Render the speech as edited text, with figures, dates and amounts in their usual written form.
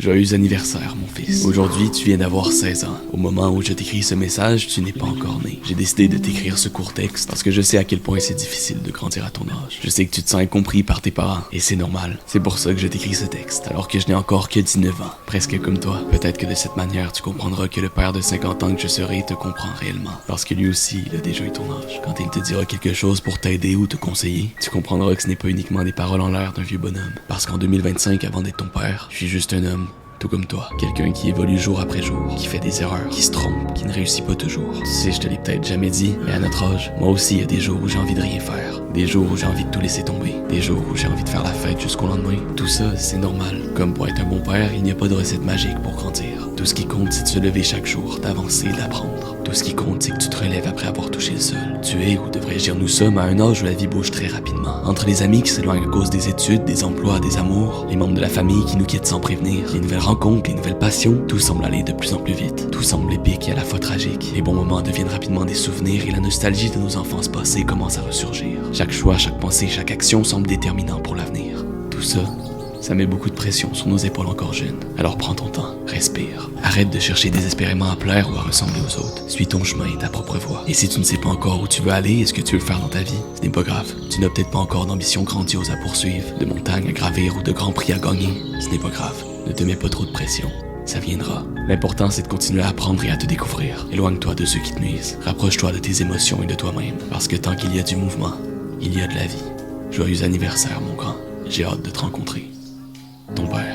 Joyeux anniversaire, mon fils. Aujourd'hui, tu viens d'avoir 16 ans. Au moment où je t'écris ce message, tu n'es pas encore né. J'ai décidé de t'écrire ce court texte parce que je sais à quel point c'est difficile de grandir à ton âge. Je sais que tu te sens incompris par tes parents, et c'est normal. C'est pour ça que je t'écris ce texte, alors que je n'ai encore que 19 ans. Presque comme toi. Peut-être que de cette manière, tu comprendras que le père de 50 ans que je serai te comprend réellement. Parce que lui aussi, il a déjà eu ton âge. Quand il te dira quelque chose pour t'aider ou te conseiller, tu comprendras que ce n'est pas uniquement des paroles en l'air d'un vieux bonhomme. Parce qu'en 2025, avant d'être ton père, je suis juste un homme, tout comme toi. Quelqu'un qui évolue jour après jour, qui fait des erreurs, qui se trompe, qui ne réussit pas toujours. Tu sais, je te l'ai peut-être jamais dit, mais à notre âge, moi aussi, il y a des jours où j'ai envie de rien faire. Des jours où j'ai envie de tout laisser tomber. Des jours où j'ai envie de faire la fête jusqu'au lendemain. Tout ça, c'est normal. Comme pour être un bon père, il n'y a pas de recette magique pour grandir. Tout ce qui compte, c'est de se lever chaque jour, d'avancer, d'apprendre. Tout ce qui compte, c'est que tu te relèves après avoir touché le sol. Tu es, ou devrais-je dire nous sommes, à un âge où la vie bouge très rapidement. Entre les amis qui s'éloignent à cause des études, des emplois, des amours, les membres de la famille qui nous quittent sans prévenir, les nouvelles rencontres, les nouvelles passions, tout semble aller de plus en plus vite. Tout semble épique et à la fois tragique. Les bons moments deviennent rapidement des souvenirs et la nostalgie de nos enfances passées commence à ressurgir. Chaque choix, chaque pensée, chaque action semble déterminant pour l'avenir. Tout ça, ça met beaucoup de pression sur nos épaules encore jeunes. Alors prends ton temps, respire. Arrête de chercher désespérément à plaire ou à ressembler aux autres. Suis ton chemin et ta propre voie. Et si tu ne sais pas encore où tu veux aller et ce que tu veux faire dans ta vie, ce n'est pas grave. Tu n'as peut-être pas encore d'ambition grandiose à poursuivre, de montagnes à gravir ou de grands prix à gagner. Ce n'est pas grave. Ne te mets pas trop de pression. Ça viendra. L'important, c'est de continuer à apprendre et à te découvrir. Éloigne-toi de ceux qui te nuisent. Rapproche-toi de tes émotions et de toi-même. Parce que tant qu'il y a du mouvement, il y a de la vie. Joyeux anniversaire, mon grand. J'ai hâte de te rencontrer. Ton père.